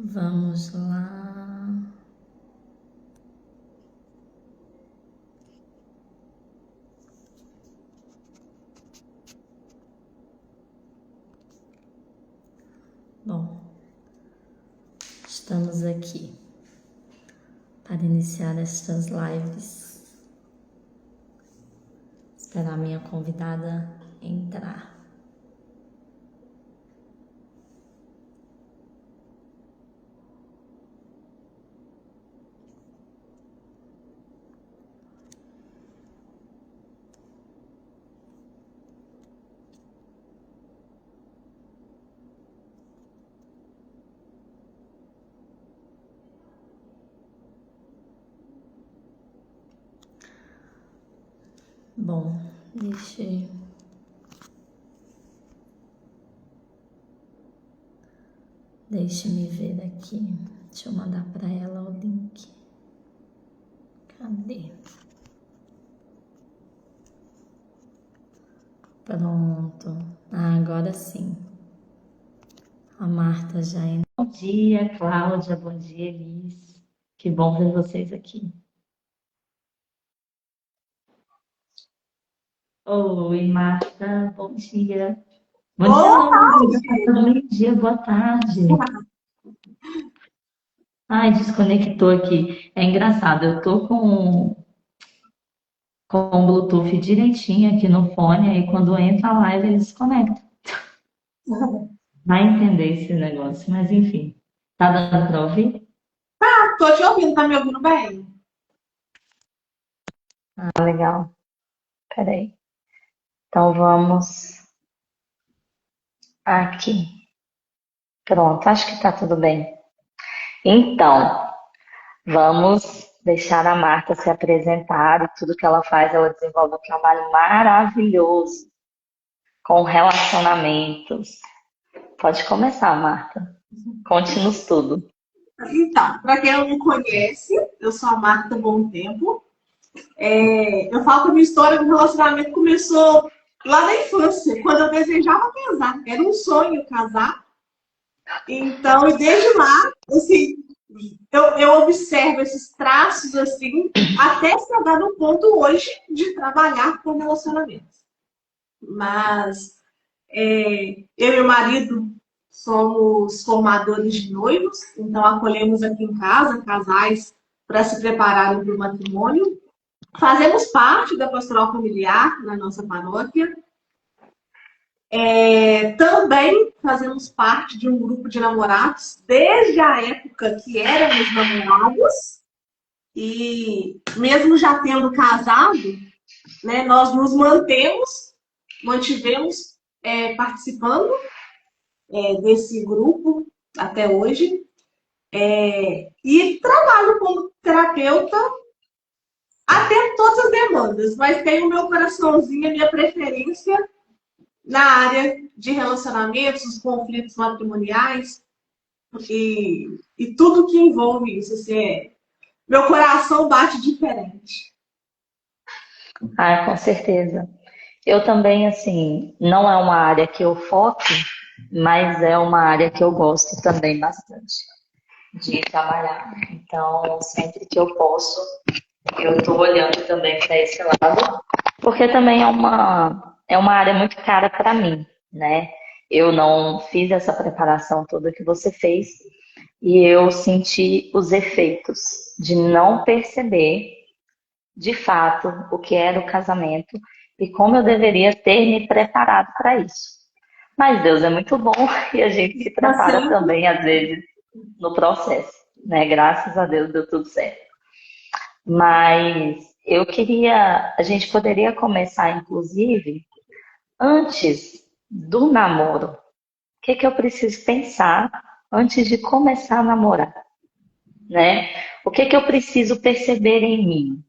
Vamos lá. Bom, estamos aqui para iniciar estas lives. Esperar a minha convidada entrar. Bom, deixe-me ver aqui. Deixa eu mandar para ela o link. Cadê? Pronto. Agora sim. A Marta já entrou. Bom dia, Cláudia. Bom dia, Elis. Que bom ver vocês aqui. Oi, Marta. Bom dia. Bom dia, não. Bom dia, boa tarde. Ai, desconectou aqui. É engraçado, eu tô com o Bluetooth direitinho aqui no fone, aí quando entra a live ele desconecta. Vai entender esse negócio, mas enfim. Tá dando pra ouvir? Tô te ouvindo, tá me ouvindo bem? Ah, legal. Peraí. Então vamos aqui. Pronto, acho que tá tudo bem. Então, vamos deixar a Marta se apresentar e tudo que ela faz, ela desenvolve um trabalho maravilhoso com relacionamentos. Pode começar, Marta. Conte-nos tudo. Então, para quem não me conhece, eu sou a Marta Bom Tempo. Eu falo que a minha história do relacionamento começou lá na infância, quando eu desejava casar. Era um sonho casar. Então, e desde lá, assim, eu observo esses traços assim, até chegar no ponto hoje de trabalhar com relacionamentos. Mas eu e o marido somos formadores de noivos, então acolhemos aqui em casa casais para se prepararem para o matrimônio. Fazemos parte da pastoral familiar na nossa paróquia. Também fazemos parte de um grupo de namorados desde a época que éramos namorados. E mesmo já tendo casado, né, nós nos mantivemos participando desse grupo até hoje. E trabalho como terapeuta até todas as demandas, mas tenho o meu coraçãozinho, a minha preferência na área de relacionamentos, os conflitos matrimoniais e tudo que envolve isso. Assim, meu coração bate diferente. Ah, com certeza. Eu também, assim, não é uma área que eu foco, mas é uma área que eu gosto também bastante de trabalhar. Então, sempre que eu posso, eu estou olhando também para esse lado, porque também é uma área muito cara para mim, né? Eu não fiz essa preparação toda que você fez e eu senti os efeitos de não perceber de fato o que era o casamento e como eu deveria ter me preparado para isso. Mas Deus é muito bom e a gente se prepara Assim, também, às vezes, no processo, né? Graças a Deus deu tudo certo. Mas a gente poderia começar, inclusive, antes do namoro. O que eu preciso pensar antes de começar a namorar, né? O que eu preciso perceber em mim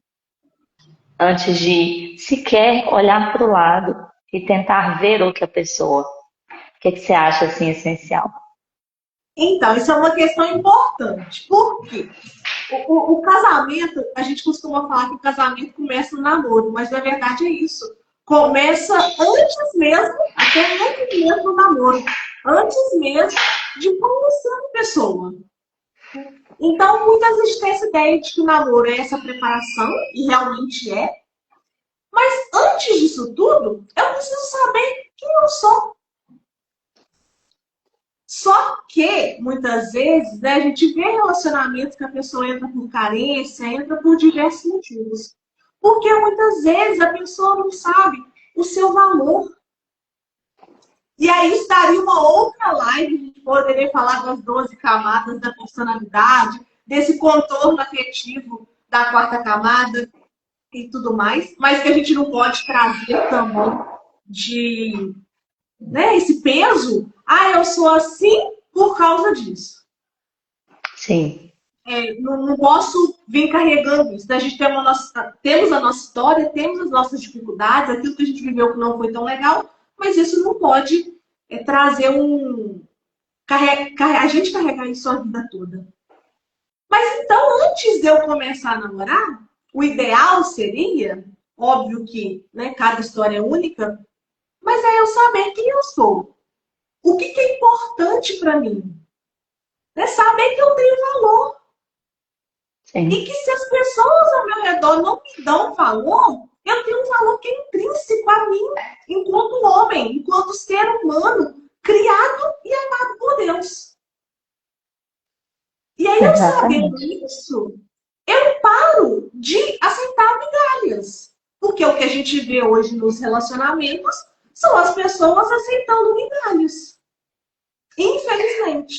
antes de sequer olhar para o lado e tentar ver outra pessoa? O que você acha assim essencial? então, isso é uma questão importante. Por quê? O casamento, a gente costuma falar que o casamento começa no namoro, mas na verdade é isso. Começa antes mesmo, até antes mesmo do namoro. Antes mesmo de conhecer a pessoa. Então, muitas vezes tem essa ideia de que o namoro é essa preparação, e realmente é. Mas antes disso tudo, eu preciso saber quem eu sou. Só que, muitas vezes, né, a gente vê relacionamentos que a pessoa entra por carência, entra por diversos motivos. Porque muitas vezes a pessoa não sabe o seu valor. E aí estaria uma outra live, a gente poderia falar das 12 camadas da personalidade, desse contorno afetivo da quarta camada e tudo mais, mas que a gente não pode trazer também de, né, esse peso. Ah, eu sou assim por causa disso. Sim, Não posso vir carregando isso. A gente tem temos a nossa história, temos as nossas dificuldades, aquilo que a gente viveu que não foi tão legal, mas isso não pode trazer a gente carregar isso a vida toda. Mas então, antes de eu começar a namorar, o ideal seria, óbvio que, né, cada história é única, mas é eu saber quem eu sou. O que é importante para mim? É saber que eu tenho valor. E sim, que se as pessoas ao meu redor não me dão valor, eu tenho um valor que é intrínseco a mim, enquanto homem, enquanto ser humano, criado e amado por Deus. E aí, eu sabendo exatamente. isso, eu paro de aceitar migalhas. Porque o que a gente vê hoje nos relacionamentos são as pessoas aceitando migalhas. Infelizmente.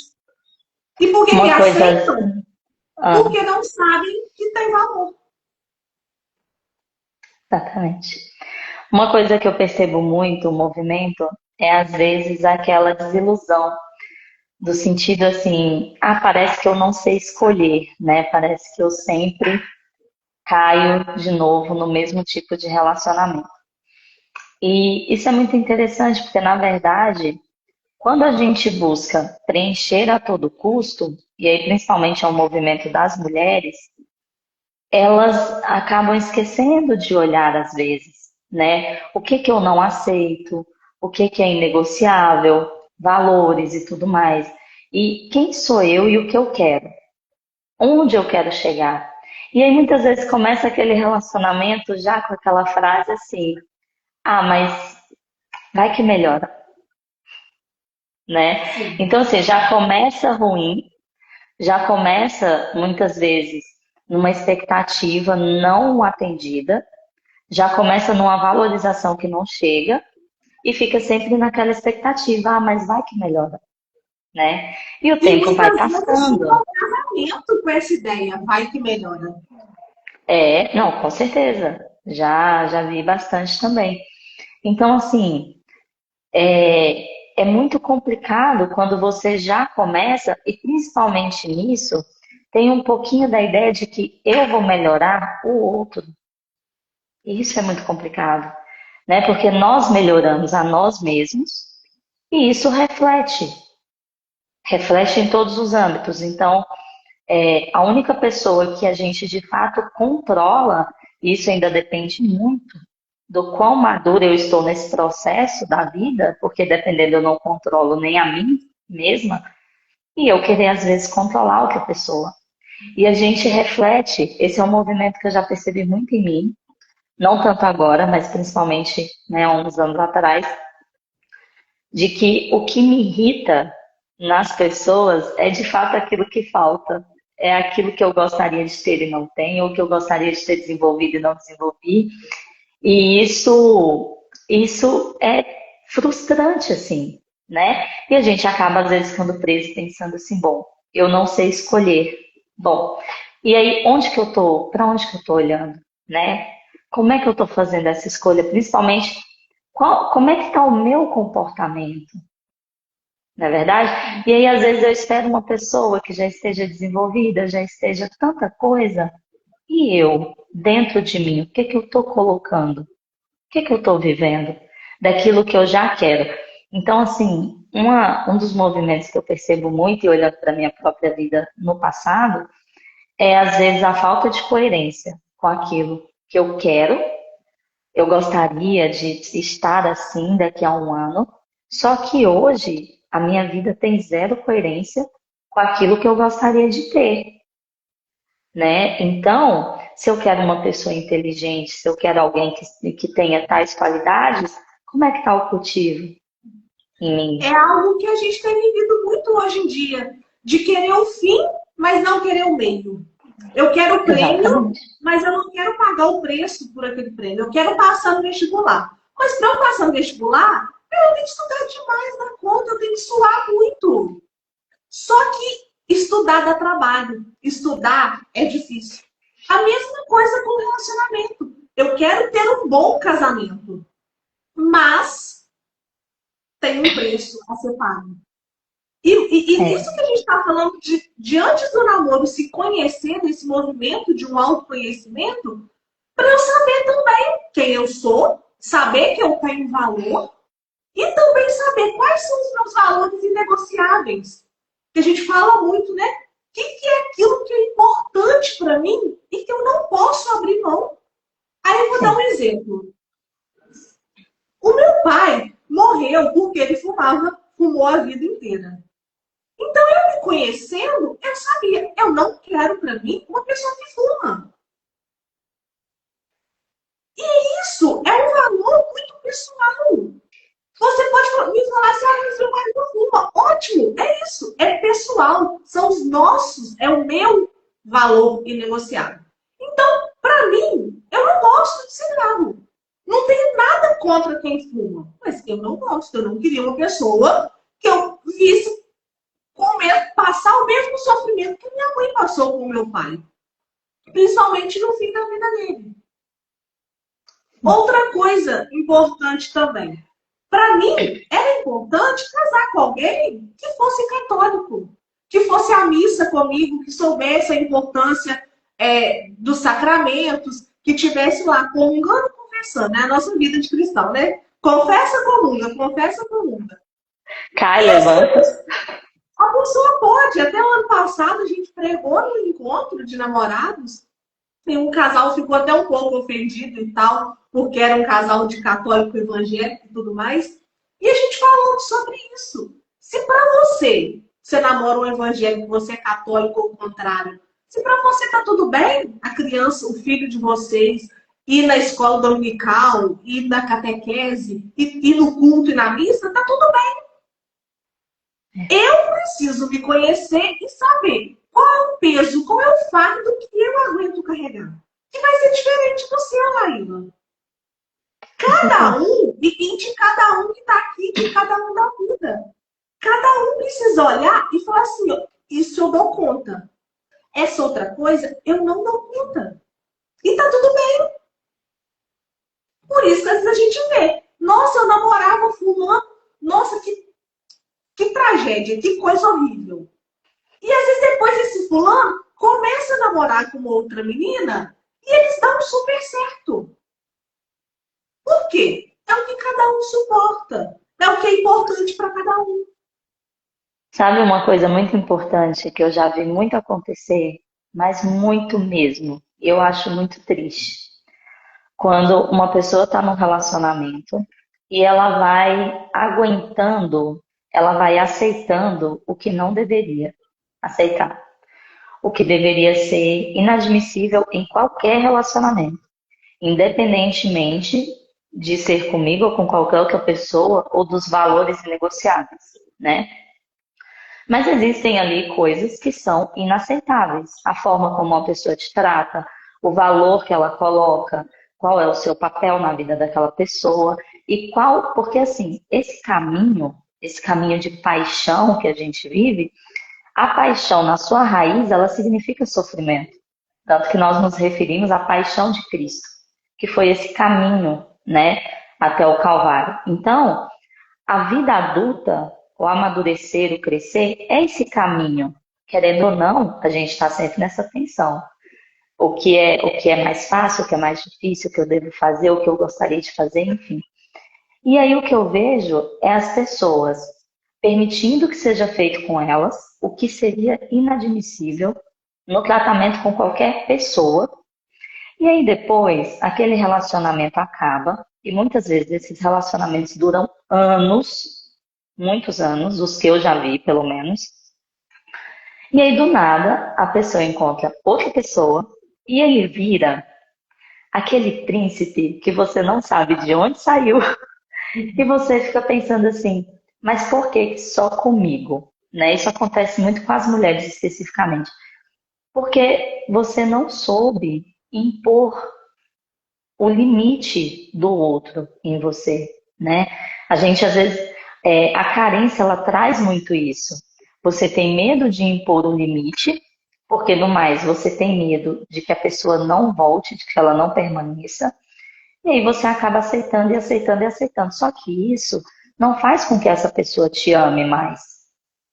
E por que Uma coisa, aceitam? ah, Porque não sabem que tem valor. exatamente. Uma coisa que eu percebo muito, o movimento, é às vezes aquela desilusão, do sentido assim, ah, parece que eu não sei escolher, né? Parece que eu sempre caio de novo no mesmo tipo de relacionamento. E isso é muito interessante, porque na verdade, quando a gente busca preencher a todo custo, e aí principalmente é o movimento das mulheres, elas acabam esquecendo de olhar às vezes, né? O que que eu não aceito, o que que é inegociável, valores e tudo mais. E quem sou eu e o que eu quero? Onde eu quero chegar? E aí muitas vezes começa aquele relacionamento já com aquela frase assim: "Ah, mas vai que melhora", né? Sim. Então assim, já começa ruim, já começa muitas vezes numa expectativa não atendida, já começa numa valorização que não chega e fica sempre naquela expectativa, ah, mas vai que melhora, né? E o E tempo vai muitas vezes chega passando. ao casamento com essa ideia, vai que melhora. É, não, com certeza. Já vi bastante também. Então, assim, é muito complicado quando você já começa, e principalmente nisso, tem um pouquinho da ideia de que eu vou melhorar o outro. E isso é muito complicado, né? Porque nós melhoramos a nós mesmos e isso reflete em todos os âmbitos. Então, a única pessoa que a gente de fato controla, isso ainda depende muito do quão madura eu estou nesse processo da vida, porque dependendo eu não controlo nem a mim mesma, e eu querer às vezes controlar outra pessoa. E a gente reflete, esse é um movimento que eu já percebi muito em mim, não tanto agora, mas principalmente, né, há uns anos atrás, de que o que me irrita nas pessoas é de fato aquilo que falta. É aquilo que eu gostaria de ter e não tenho, ou que eu gostaria de ter desenvolvido e não desenvolvi. E isso é frustrante, assim, né? E a gente acaba, às vezes, ficando preso pensando assim, bom, eu não sei escolher. Bom, e aí, onde que eu tô? Para onde que eu tô olhando, né? Como é que eu tô fazendo essa escolha? Principalmente, como é que tá o meu comportamento? Não é verdade? E aí, às vezes, eu espero uma pessoa que já esteja desenvolvida, já esteja tanta coisa, e eu, dentro de mim, o que que eu estou colocando? O que que eu estou vivendo? Daquilo que eu já quero. Então, assim, um dos movimentos que eu percebo muito, e olhando para a minha própria vida no passado, é, às vezes, a falta de coerência com aquilo que eu quero. Eu gostaria de estar assim daqui a um ano, só que hoje a minha vida tem zero coerência com aquilo que eu gostaria de ter, né? Então, se eu quero uma pessoa inteligente, se eu quero alguém que tenha tais qualidades, como é que está o cultivo em É mim? algo que a gente tem vivido muito hoje em dia, de querer o fim, mas não querer o meio. Eu quero o prêmio, Exatamente. mas eu não quero pagar o preço por aquele prêmio. Eu quero passar no vestibular. Mas para eu passar no vestibular, eu tenho que estudar demais na conta, eu tenho que suar muito. Só que estudar dá trabalho. Estudar é difícil. A mesma coisa com o relacionamento. Eu quero ter um bom casamento, mas tem um preço a ser pago. E nisso É, que a gente está falando de antes do namoro se conhecer, nesse movimento de um autoconhecimento, para eu saber também quem eu sou, saber que eu tenho valor e também saber quais são os meus valores inegociáveis. Que a gente fala muito, né? O que é aquilo que é importante para mim e que eu não posso abrir mão? Aí eu vou dar um sim, exemplo. O meu pai morreu porque ele fumou a vida inteira. Então, eu me conhecendo, eu sabia, eu não quero para mim uma pessoa que fuma. Isso é um valor muito pessoal. Você pode me falar assim, ah, mas meu marido não fuma. Ótimo, é isso, é pessoal. São os nossos, é o meu valor inegociável. Então, para mim, eu não gosto de cigarro. Não tenho nada contra quem fuma, mas eu não gosto. Eu não queria uma pessoa que eu visse passar o mesmo sofrimento que minha mãe passou com o meu pai. Principalmente no fim da vida dele. Outra coisa importante também. Para mim, era importante casar com alguém que fosse católico, que fosse à missa comigo, que soubesse a importância dos sacramentos, que tivesse lá comungando e confessando, né? A nossa vida de cristão, né? Confessa, comunga, confessa, comunga. cai, E levanta. assim, a pessoa pode. Até o ano passado a gente pregou no encontro de namorados. E um casal ficou até um pouco ofendido e tal, porque era um casal de católico evangélico e tudo mais. E a gente falou sobre isso. Se para você namora um evangélico, você é católico ou o contrário, se para você tá tudo bem, a criança, o filho de vocês, ir na escola dominical, ir na catequese, ir no culto e na missa, tá tudo bem. Eu preciso me conhecer e saber qual é o peso, qual é o fardo que eu aguento carregar. Que vai ser diferente do seu, Laíla. Com Cada certeza. um, e de cada um que está aqui, de cada um da vida. Cada um precisa olhar e falar assim, ó, isso eu dou conta. Essa outra coisa, eu não dou conta. E tá tudo bem. Por isso que às vezes a gente vê. Nossa, eu namorava fulano. Nossa, que tragédia, que coisa horrível. E às vezes depois esse fulano começa a namorar com uma outra menina e eles dão super certo. Por quê? É o que cada um suporta. É o que é importante para cada um. Sabe uma coisa muito importante que eu já vi muito acontecer, mas muito mesmo. Eu acho muito triste. Quando uma pessoa está num relacionamento e ela vai aguentando, ela vai aceitando o que não deveria aceitar, o que deveria ser inadmissível em qualquer relacionamento, independentemente de ser comigo ou com qualquer outra pessoa ou dos valores negociados, né? Mas existem ali coisas que são inaceitáveis. A forma como uma pessoa te trata, o valor que ela coloca, qual é o seu papel na vida daquela pessoa e qual, porque assim, esse caminho de paixão que a gente vive, a paixão na sua raiz, ela significa sofrimento. Tanto que nós nos referimos à paixão de Cristo, que foi esse caminho, né, até o Calvário. Então, a vida adulta, o amadurecer, o crescer, é esse caminho. Querendo ou não, a gente está sempre nessa tensão. O que é mais fácil, o que é mais difícil, o que eu devo fazer, o que eu gostaria de fazer, enfim. E aí o que eu vejo é as pessoas permitindo que seja feito com elas o que seria inadmissível no tratamento com qualquer pessoa. E aí depois aquele relacionamento acaba e muitas vezes esses relacionamentos duram anos, muitos anos, os que eu já vi, pelo menos. E aí, do nada, a pessoa encontra outra pessoa e ele vira aquele príncipe que você não sabe de onde saiu e você fica pensando assim, mas por que só comigo? Né? Isso acontece muito com as mulheres especificamente. Porque você não soube impor o limite do outro em você, né? A gente às vezes a carência ela traz muito isso. Você tem medo de impor o limite, porque no mais você tem medo de que a pessoa não volte, de que ela não permaneça, e aí você acaba aceitando e aceitando e aceitando. Só que isso não faz com que essa pessoa te ame mais.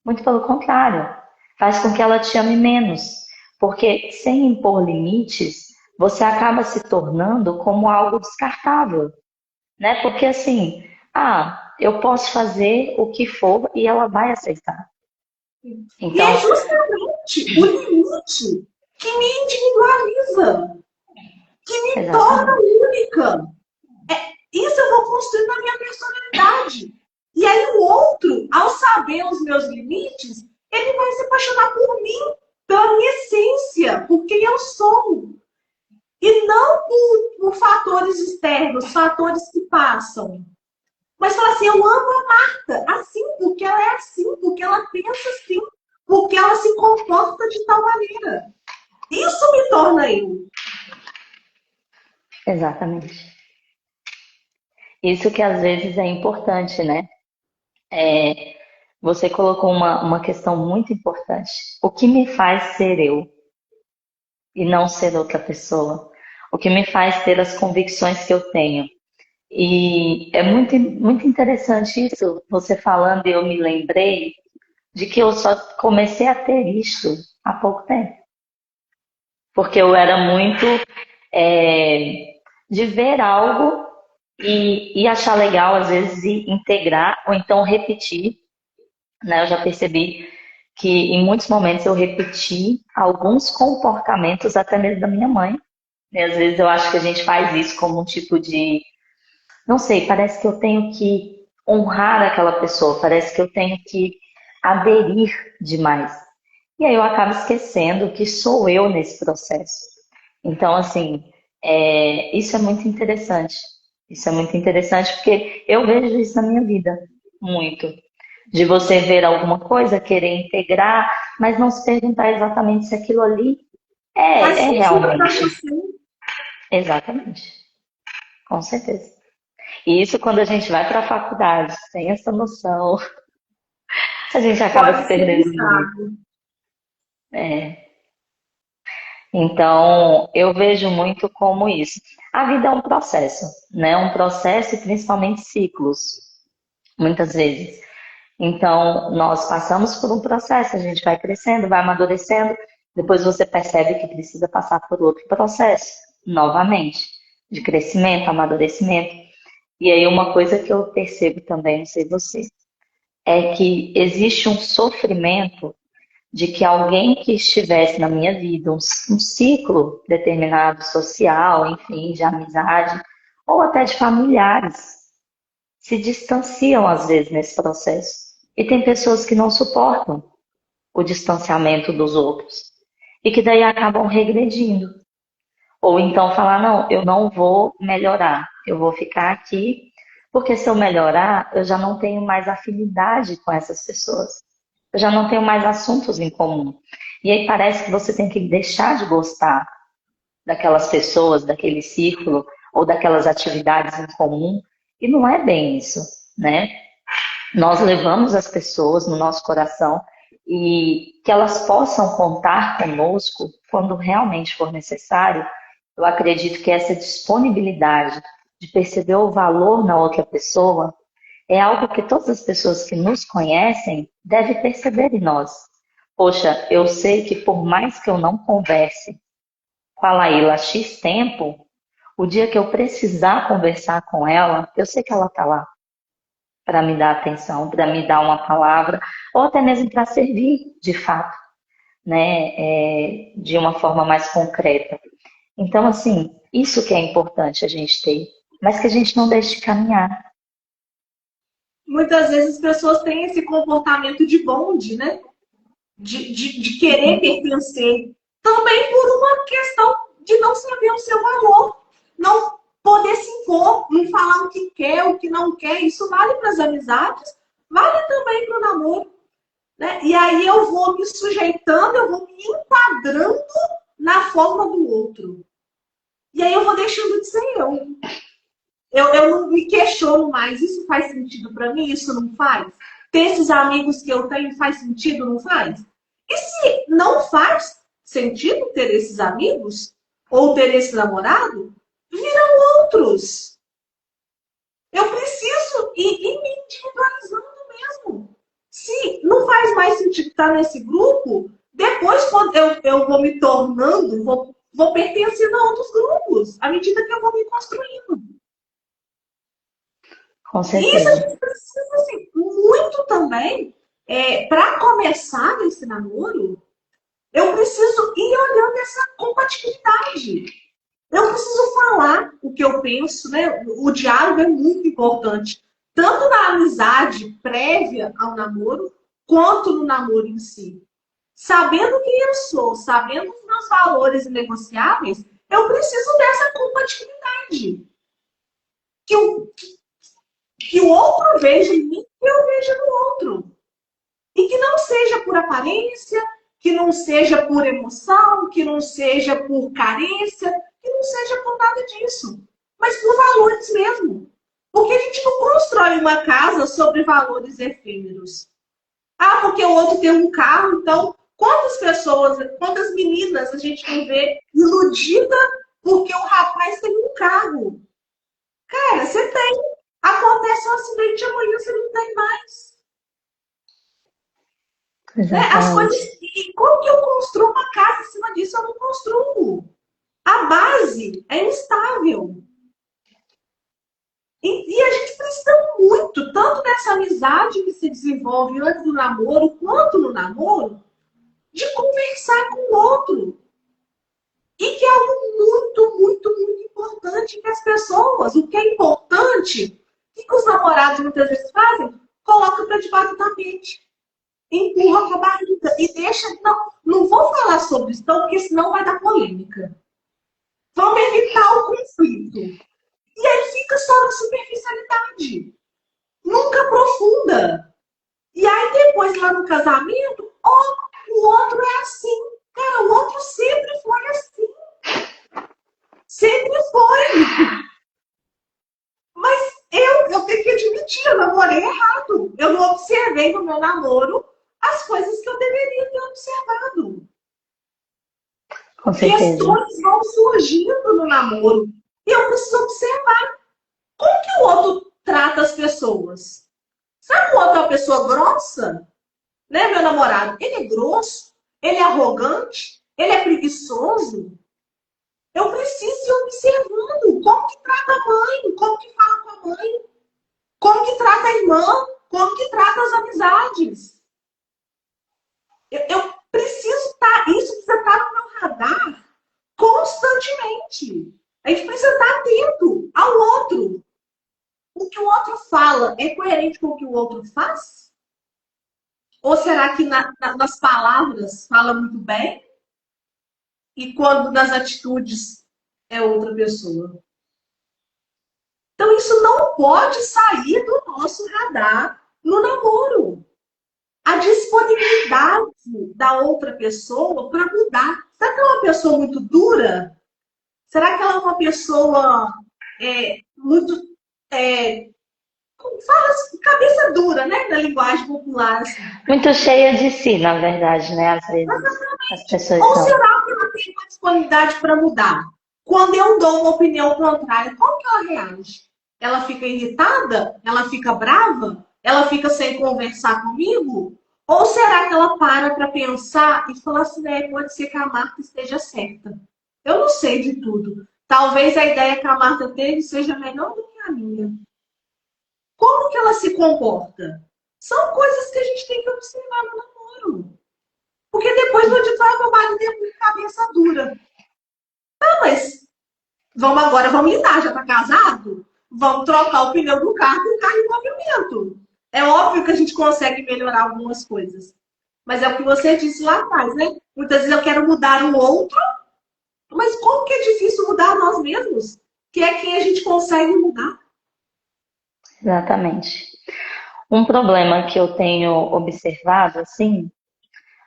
Muito pelo contrário, faz com que ela te ame menos. Porque sem impor limites, você acaba se tornando como algo descartável, né? Porque assim, eu posso fazer o que for e ela vai aceitar. E é Então, justamente o limite que me individualiza, que me torna exatamente, única. Isso eu vou construir na minha personalidade. E aí o outro, ao saber os meus limites, ele vai se apaixonar por mim, pela minha essência, por quem eu sou. E não por fatores externos, fatores que passam. Mas fala assim, eu amo a Marta, assim, porque ela é assim, porque ela pensa assim, porque ela se comporta de tal maneira. Isso me torna eu. exatamente. Isso que às vezes é importante, né? É, você colocou uma questão muito importante. O que me faz ser eu e não ser outra pessoa? O que me faz ter as convicções que eu tenho? E é muito interessante isso, você falando, e eu me lembrei de que eu só comecei a ter isso há pouco tempo. Porque eu era muito é, de ver algo e achar legal, às vezes, e integrar ou então repetir, né? Eu já percebi que em muitos momentos eu repeti alguns comportamentos até mesmo da minha mãe. E às vezes eu acho que a gente faz isso como um tipo de, não sei, parece que eu tenho que honrar aquela pessoa, parece que eu tenho que aderir demais. E aí eu acabo esquecendo que sou eu nesse processo. Então, assim, isso é muito interessante. Isso é muito interessante porque eu vejo isso na minha vida, muito. De você ver alguma coisa, querer integrar, mas não se perguntar exatamente se aquilo ali Faz é sentido para realmente. você. Exatamente, com certeza. E isso quando a gente vai para a faculdade, sem essa noção, a gente acaba Pode se ser perdendo muito. usado. É. Então, eu vejo muito como isso. A vida é um processo, né? Um processo e principalmente ciclos, muitas vezes. Então, nós passamos por um processo, a gente vai crescendo, vai amadurecendo, depois você percebe que precisa passar por outro processo, novamente, de crescimento, amadurecimento. E aí, uma coisa que eu percebo também, não sei você, é que existe um sofrimento de que alguém que estivesse na minha vida, um ciclo determinado social, enfim, de amizade, ou até de familiares, se distanciam às vezes nesse processo. E tem pessoas que não suportam o distanciamento dos outros e que daí acabam regredindo. Ou então falar, não, eu não vou melhorar, eu vou ficar aqui, porque se eu melhorar, eu já não tenho mais afinidade com essas pessoas. Eu já não tenho mais assuntos em comum. E aí parece que você tem que deixar de gostar daquelas pessoas, daquele círculo ou daquelas atividades em comum. E não é bem isso, né? Nós levamos as pessoas no nosso coração e que elas possam contar conosco quando realmente for necessário. Eu acredito que essa disponibilidade de perceber o valor na outra pessoa é algo que todas as pessoas que nos conhecem devem perceber em nós. Poxa, eu sei que por mais que eu não converse com a Laíla há X tempo, o dia que eu precisar conversar com ela, eu sei que ela está lá para me dar atenção, para me dar uma palavra, ou até mesmo para servir de fato, né, de uma forma mais concreta. Então, assim, isso que é importante a gente ter, mas que a gente não deixe de caminhar. Muitas vezes as pessoas têm esse comportamento de bonde, né? de querer pertencer, também por uma questão de não saber o seu valor, não poder se impor, não falar o que quer, o que não quer. Isso vale para as amizades, vale também para o namoro. Né? E aí eu vou me sujeitando, eu vou me enquadrando na forma do outro. E aí eu vou deixando de ser eu. Eu não me questiono mais. Isso faz sentido para mim? Isso não faz? Ter esses amigos que eu tenho faz sentido? Não faz? E se não faz sentido ter esses amigos? Ou ter esse namorado? Viram outros. Eu preciso ir me individualizando mesmo. Se não faz mais sentido estar nesse grupo, depois quando eu vou me tornando, vou pertencendo a outros grupos, à medida que eu vou me construindo. Com E isso a certeza. gente precisa, assim, muito também, para começar nesse namoro, eu preciso ir olhando essa compatibilidade. Eu preciso falar o que eu penso, né? O diálogo é muito importante, tanto na amizade prévia ao namoro, quanto no namoro em si. Sabendo quem eu sou, sabendo os meus valores inegociáveis, eu preciso dessa compatibilidade. Que o outro veja em mim e eu veja no outro. E que não seja por aparência, que não seja por emoção, que não seja por carência, que não seja por nada disso. Mas por valores mesmo. Porque a gente não constrói uma casa sobre valores efêmeros. Ah, porque o outro tem um carro, então quantas pessoas, quantas meninas a gente não vê iludida porque o rapaz tem um carro? Cara, você tem. Acontece um acidente amanhã, você não tem mais. Né? As coisas. Exatamente. E como que eu construo uma casa em cima disso? Eu não construo. A base é instável. E a gente precisa muito, tanto dessa amizade que se desenvolve antes do namoro, quanto no namoro, de conversar com o outro. E que é algo muito, muito, muito importante que as pessoas, o que é importante, o que os namorados muitas vezes fazem? Colocam para debaixo do tapete. Empurra com a barriga e deixa. Não vou falar sobre isso, não, porque senão vai dar polêmica. Vamos evitar o conflito. E aí fica só na superficialidade. Nunca aprofunda. E aí depois, lá no casamento, o outro é assim. Cara, o outro sempre foi assim. Sempre foi. Mas eu tenho que admitir, eu namorei errado. Eu não observei no meu namoro as coisas que eu deveria ter observado. Com certeza. Questões vão surgindo no namoro. E eu preciso observar como que o outro trata as pessoas. Sabe que o outro é uma pessoa grossa? Né, meu namorado? Ele é grosso, ele é arrogante, ele é preguiçoso. Eu preciso ir observando como que trata a mãe, como que fala com a mãe, como que trata a irmã, como que trata as amizades. Eu preciso estar, isso precisa estar no meu radar constantemente. A gente precisa estar atento ao outro. O que o outro fala é coerente com o que o outro faz? Ou será que nas palavras fala muito bem e quando nas atitudes é outra pessoa? Então isso não pode sair do nosso radar no namoro. A disponibilidade da outra pessoa para mudar. Será que ela é uma pessoa muito dura? Será que ela é uma pessoa muito. Como fala assim, cabeça dura, né? Na linguagem popular. Assim. Muito cheia de si, na verdade, né? Às vezes as pessoas Ou são. será que ela tem uma disponibilidade para mudar? Quando eu dou uma opinião contrária, como que ela reage? Ela fica irritada? Ela fica brava? Ela fica sem conversar comigo? Ou será que ela para pensar e fala assim, pode ser que a Marta esteja certa? Eu não sei de tudo. Talvez a ideia que a Marta teve seja melhor do que a minha. Como que ela se comporta? São coisas que a gente tem que observar no namoro. Porque depois no ditado meu marido é muito cabeça dura. Ah, mas vamos lidar, já tá casado? Vamos trocar o pneu do carro com o carro em movimento. É óbvio que a gente consegue melhorar algumas coisas. Mas é o que você disse lá atrás, né? Muitas vezes eu quero mudar o outro, mas como que é difícil mudar nós mesmos? Que é quem a gente consegue mudar. Exatamente. Um problema que eu tenho observado, assim,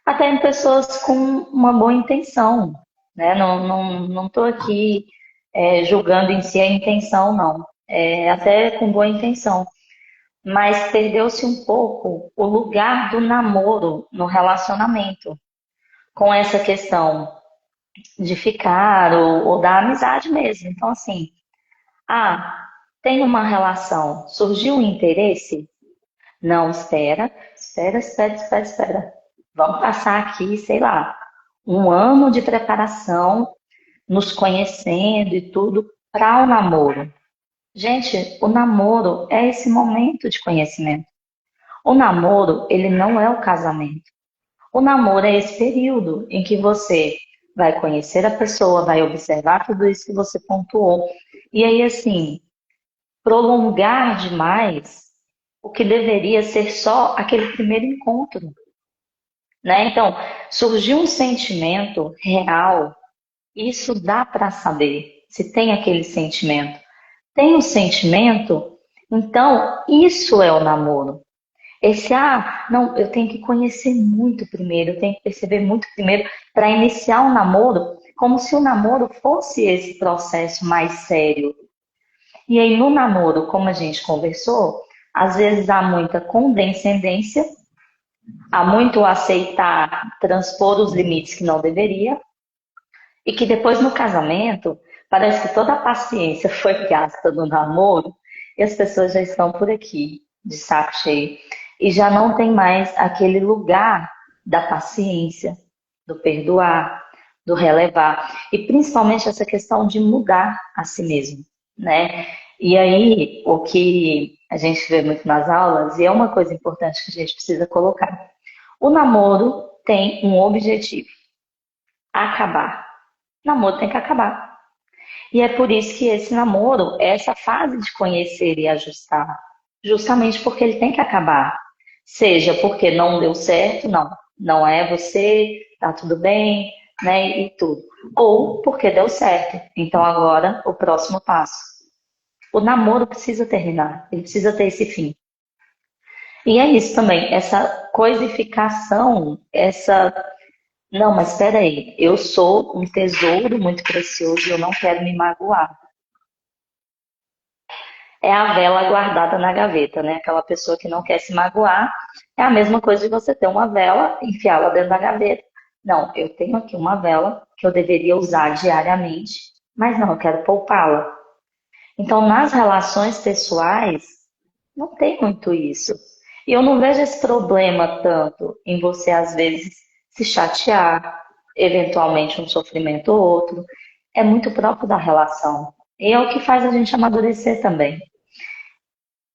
até em pessoas com uma boa intenção, né? Não estou aqui julgando em si a intenção, não. Até com boa intenção. Mas perdeu-se um pouco o lugar do namoro no relacionamento, com essa questão de ficar ou da amizade mesmo. Então, assim, tem uma relação, surgiu um interesse? Não, espera. Vamos passar aqui, sei lá, um ano de preparação, nos conhecendo e tudo, para o namoro. Gente, o namoro é esse momento de conhecimento. O namoro, ele não é o casamento. O namoro é esse período em que você vai conhecer a pessoa, vai observar tudo isso que você pontuou. E aí, assim, prolongar demais o que deveria ser só aquele primeiro encontro, né? Então, surgiu um sentimento real, isso dá para saber se tem aquele sentimento. Tem um sentimento, então isso é o namoro. Esse, não, eu tenho que conhecer muito primeiro, eu tenho que perceber muito primeiro para iniciar um namoro, como se o namoro fosse esse processo mais sério. E aí no namoro, como a gente conversou, às vezes há muita condescendência, há muito aceitar, transpor os limites que não deveria, e que depois no casamento, parece que toda a paciência foi gasta no namoro e as pessoas já estão por aqui, de saco cheio. E já não tem mais aquele lugar da paciência, do perdoar, do relevar. E principalmente essa questão de mudar a si mesmo, né? E aí, o que a gente vê muito nas aulas, e é uma coisa importante que a gente precisa colocar. O namoro tem um objetivo: acabar. Namoro tem que acabar. E é por isso que esse namoro, essa fase de conhecer e ajustar, justamente porque ele tem que acabar. Seja porque não deu certo, não é você, tá tudo bem, né, e tudo. Ou porque deu certo. Então agora o próximo passo. O namoro precisa terminar, ele precisa ter esse fim. E é isso também, essa coisificação, essa não, mas espera aí, eu sou um tesouro muito precioso e eu não quero me magoar. É a vela guardada na gaveta, né? Aquela pessoa que não quer se magoar. É a mesma coisa de você ter uma vela, enfiá-la dentro da gaveta. Não, eu tenho aqui uma vela que eu deveria usar diariamente, mas não, eu quero poupá-la. Então, nas relações pessoais, não tem muito isso. E eu não vejo esse problema tanto em você, às vezes, se chatear, eventualmente um sofrimento ou outro. É muito próprio da relação. E é o que faz a gente amadurecer também.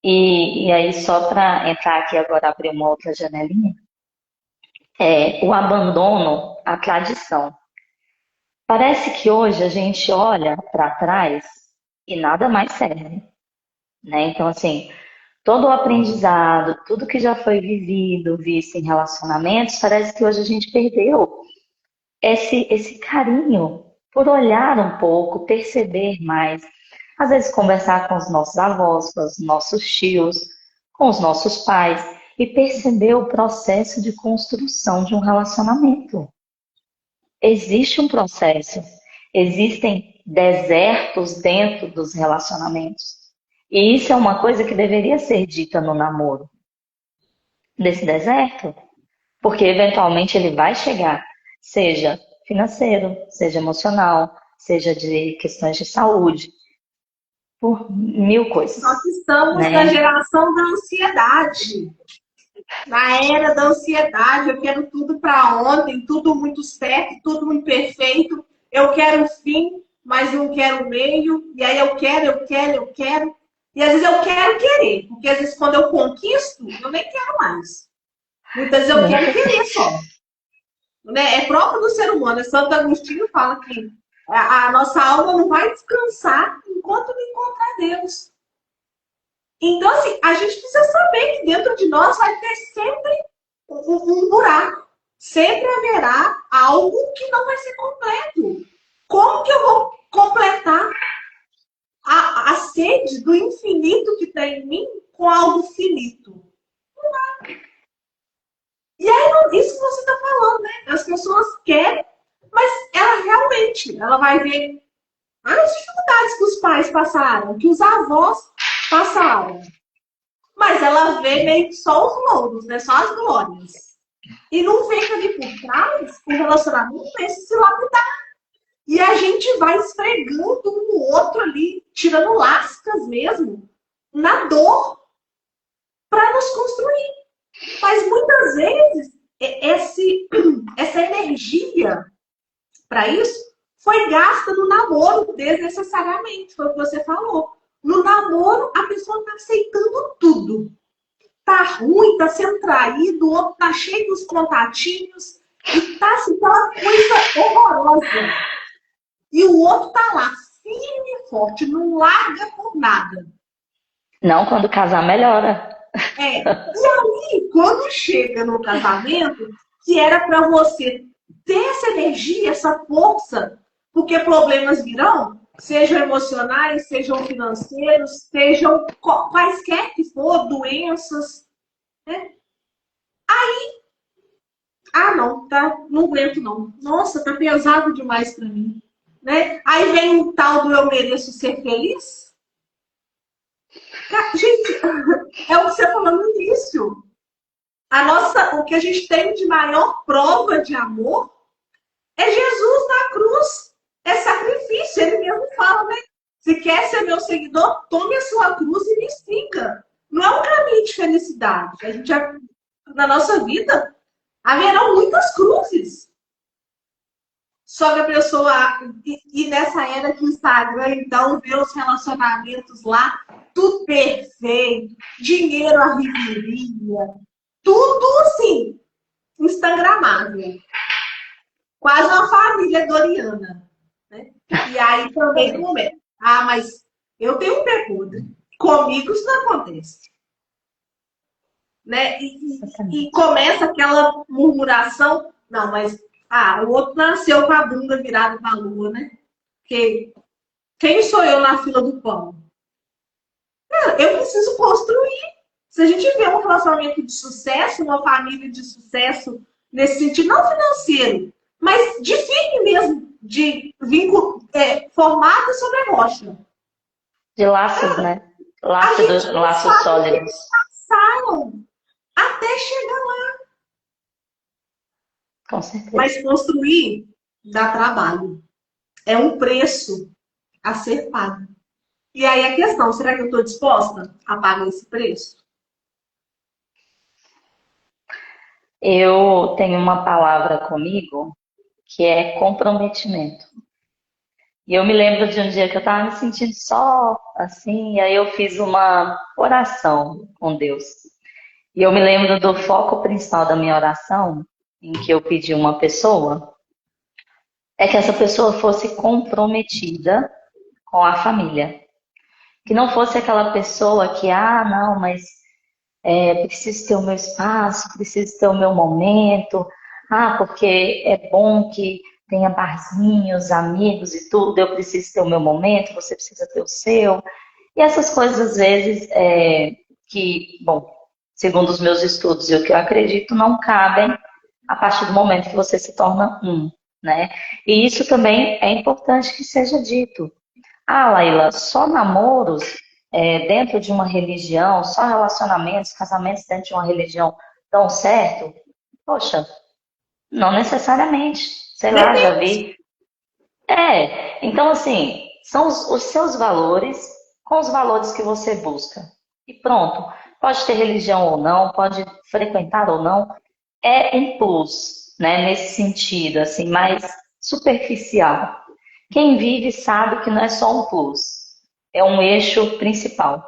E aí, só para entrar aqui agora, abrir uma outra janelinha, o abandono à tradição. Parece que hoje a gente olha para trás e nada mais serve, né? Então, assim, todo o aprendizado, tudo que já foi vivido, visto em relacionamentos, parece que hoje a gente perdeu esse carinho por olhar um pouco, perceber mais. Às vezes conversar com os nossos avós, com os nossos tios, com os nossos pais e perceber o processo de construção de um relacionamento. Existe um processo, existem desertos dentro dos relacionamentos. E isso é uma coisa que deveria ser dita no namoro, desse deserto, porque eventualmente ele vai chegar, seja financeiro, seja emocional, seja de questões de saúde, por mil coisas, Nós estamos na né? geração da ansiedade. Na era da ansiedade, eu quero tudo para ontem, tudo muito certo, tudo muito perfeito. Eu quero o fim, mas não quero o meio. E aí eu quero. E às vezes eu quero querer, porque às vezes quando eu conquisto, eu nem quero mais. Muitas vezes eu quero querer só. Né? É próprio do ser humano. Santo Agostinho fala que a nossa alma não vai descansar enquanto não encontrar Deus. Então, assim, a gente precisa saber que dentro de nós vai ter sempre um buraco. sempre haverá algo que não vai ser completo. Como que eu vou completar a sede do infinito que tem em mim com algo finito? E aí, isso que você está falando, né? As pessoas querem, mas ela realmente, ela vai ver as dificuldades que os pais passaram, que os avós passaram. Mas ela vê meio que só os louros, né? Só as glórias. E não vê que ali por trás o relacionamento é se lapidar. E a gente vai esfregando um no outro ali, tirando lascas mesmo, na dor, para nos construir. Mas muitas vezes essa energia para isso foi gasta no namoro desnecessariamente, foi o que você falou. No namoro, a pessoa está aceitando tudo. Tá ruim, tá sendo traído, o outro tá cheio dos contatinhos, e tá assim, aquela coisa horrorosa. E o outro tá lá, firme e forte, não larga por nada. Não, quando casar, melhora. É. E aí, quando chega no casamento, que era para você ter essa energia, essa força, porque problemas virão, sejam emocionais, sejam financeiros, sejam quaisquer que for, doenças, né? Ah, não, tá, não aguento não. Nossa, tá pesado demais para mim, né? Aí vem o tal do eu mereço ser feliz. Gente, é o que você falou no início. O que a gente tem de maior prova de amor é Jesus na cruz. É sacrifício. Ele mesmo fala, né? Se quer ser meu seguidor, tome a sua cruz e me siga. Não é um caminho de felicidade. Na nossa vida, haverão muitas cruzes. Só que a pessoa. E nessa era que o Instagram, então, vê os relacionamentos lá, tudo perfeito, dinheiro à riveria, tudo assim, instagramável. Quase uma família doriana. Né? E aí também começa. Ah, mas eu tenho um pé podre. Comigo isso não acontece. Né? E começa aquela murmuração. Não, mas o outro nasceu com a bunda virada para a lua, né? Porque quem sou eu na fila do pão? Eu preciso construir. Se a gente vê um relacionamento de sucesso, uma família de sucesso, nesse sentido, não financeiro, mas de firme mesmo, de vínculo formado sobre a rocha. De laços, né? Laços sólidos. Passaram até chegar lá. Com certeza. Mas construir dá trabalho. É um preço a ser pago. E aí a questão, será que eu estou disposta a pagar esse preço? Eu tenho uma palavra comigo que é comprometimento. E eu me lembro de um dia que eu estava me sentindo só, assim, e aí eu fiz uma oração com Deus. E eu me lembro do foco principal da minha oração, em que eu pedi uma pessoa, é que essa pessoa fosse comprometida com a família. Que não fosse aquela pessoa que, não, mas preciso ter o meu espaço, preciso ter o meu momento, porque é bom que tenha barzinhos, amigos e tudo, eu preciso ter o meu momento, você precisa ter o seu. E essas coisas, às vezes, que, bom, segundo os meus estudos e o que eu acredito, não cabem a partir do momento que você se torna um, né? E isso também é importante que seja dito. Laila, só namoros dentro de uma religião, só relacionamentos, casamentos dentro de uma religião dão certo? Poxa, não necessariamente. Sei lá, já Depende. vi. Então assim, são os seus valores com os valores que você busca. E pronto. Pode ter religião ou não, pode frequentar ou não. É um plus, né, nesse sentido, assim, mais superficial. Quem vive sabe que não é só um plus, é um eixo principal.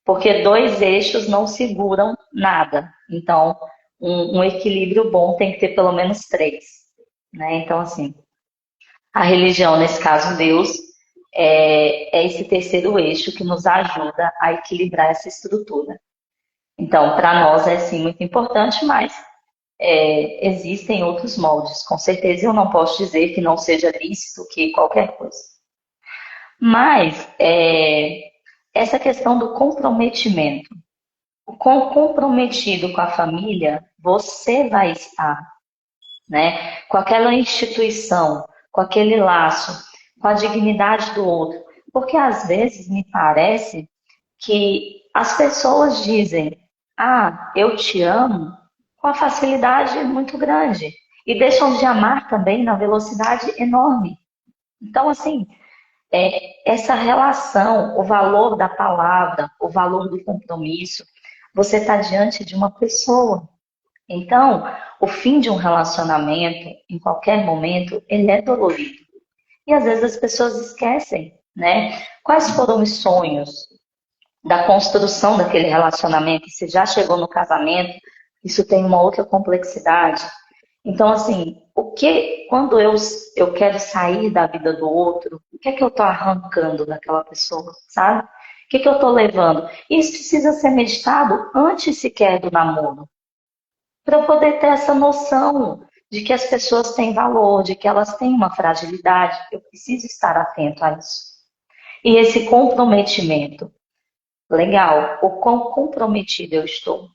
Porque dois eixos não seguram nada. Então, um equilíbrio bom tem que ter pelo menos três. Né? Então, assim, a religião, nesse caso Deus, é esse terceiro eixo que nos ajuda a equilibrar essa estrutura. Então, para nós é sim muito importante, mas existem outros moldes. Com certeza eu não posso dizer que não seja lícito, que qualquer coisa. Mas essa questão do comprometimento. Comprometido com a família, você vai estar, né? Com aquela instituição, com aquele laço, com a dignidade do outro. Porque às vezes me parece que as pessoas dizem, ah, eu te amo, com a facilidade muito grande. E deixam de amar também na velocidade enorme. Então, assim, essa relação, o valor da palavra, o valor do compromisso, você está diante de uma pessoa. Então, o fim de um relacionamento, em qualquer momento, ele é dolorido. E às vezes as pessoas esquecem, né? Quais foram os sonhos da construção daquele relacionamento? Se já chegou no casamento, isso tem uma outra complexidade. Então, assim, quando eu quero sair da vida do outro, o que é que eu estou arrancando daquela pessoa, sabe? O que é que eu estou levando? Isso precisa ser meditado antes sequer do namoro, para eu poder ter essa noção de que as pessoas têm valor, de que elas têm uma fragilidade. Eu preciso estar atento a isso. E esse comprometimento, legal, o quão comprometido eu estou.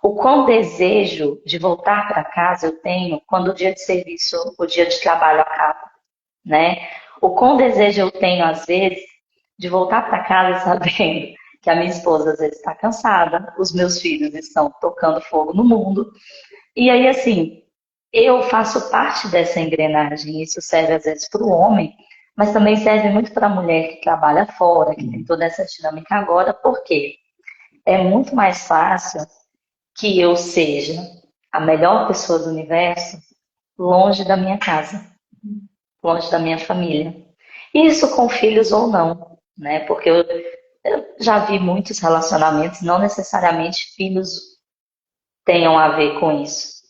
O quão desejo de voltar para casa eu tenho quando o dia de serviço, o dia de trabalho acaba, né? O quão desejo eu tenho, às vezes, de voltar para casa sabendo que a minha esposa, às vezes, está cansada, os meus filhos estão tocando fogo no mundo. E aí, assim, eu faço parte dessa engrenagem. Isso serve, às vezes, para o homem, mas também serve muito para a mulher que trabalha fora, que tem toda essa dinâmica agora, porque é muito mais fácil que eu seja a melhor pessoa do universo longe da minha casa, longe da minha família. Isso com filhos ou não, né? Porque eu já vi muitos relacionamentos, não necessariamente filhos tenham a ver com isso.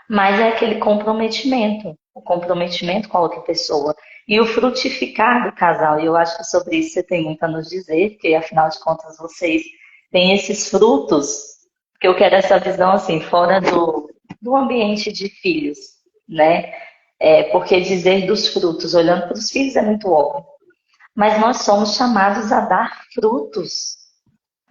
Mas é aquele comprometimento, o comprometimento com a outra pessoa. E o frutificar do casal. E eu acho que sobre isso você tem muito a nos dizer, porque afinal de contas vocês têm esses frutos, que eu quero essa visão assim, fora do ambiente de filhos, né? Porque dizer dos frutos, olhando para os filhos é muito óbvio. Mas nós somos chamados a dar frutos.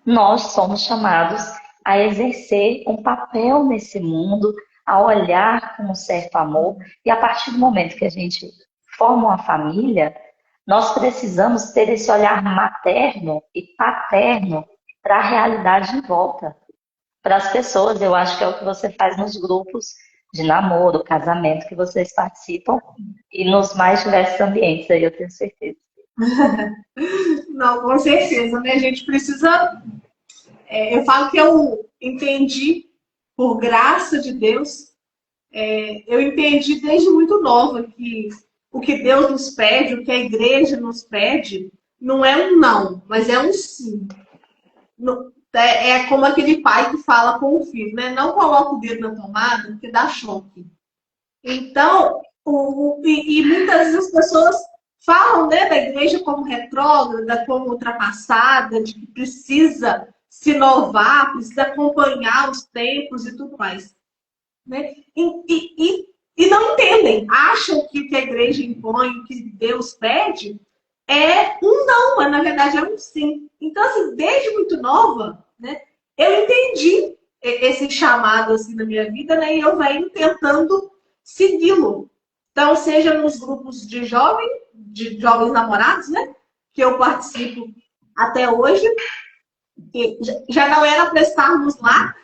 Nós somos chamados a exercer um papel nesse mundo, a olhar com um certo amor. E a partir do momento que a gente forma uma família, nós precisamos ter esse olhar materno e paterno para a realidade em volta. Para as pessoas, eu acho que é o que você faz nos grupos de namoro, casamento que vocês participam e nos mais diversos ambientes, aí eu tenho certeza. Não, com certeza, né? A gente precisa. Eu falo que eu entendi, por graça de Deus, eu entendi desde muito nova que o que Deus nos pede, o que a igreja nos pede, não é um não, mas é um sim. É como aquele pai que fala com o filho, né? Não coloca o dedo na tomada, porque dá choque. Então, e muitas vezes as pessoas falam, né, da igreja como retrógrada, como ultrapassada, de que precisa se inovar, precisa acompanhar os tempos e tudo mais. Né? E não entendem, acham que o que a igreja impõe, o que Deus pede, é um não, mas na verdade é um sim. Então, assim, desde muito nova, né, eu entendi esse chamado assim na minha vida, né, e eu venho tentando segui-lo. Então, seja nos grupos de jovens namorados, né, que eu participo até hoje, que já não era para estarmos lá,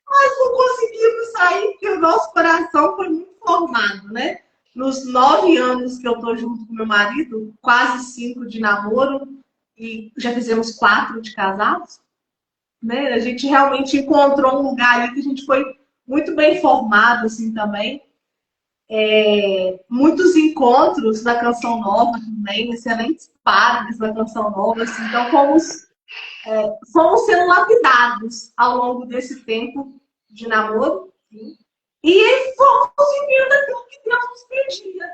mas não conseguimos sair, porque o nosso coração foi muito formado, né? Nos 9 anos que eu tô junto com meu marido, quase 5 de namoro, e já fizemos 4 de casados, né? A gente realmente encontrou um lugar ali que a gente foi muito bem formado, assim, também. Muitos encontros da Canção Nova também, excelentes pares da Canção Nova, assim, então fomos sendo lapidados ao longo desse tempo de namoro, e fomos vivendo aquilo que Deus nos pedia.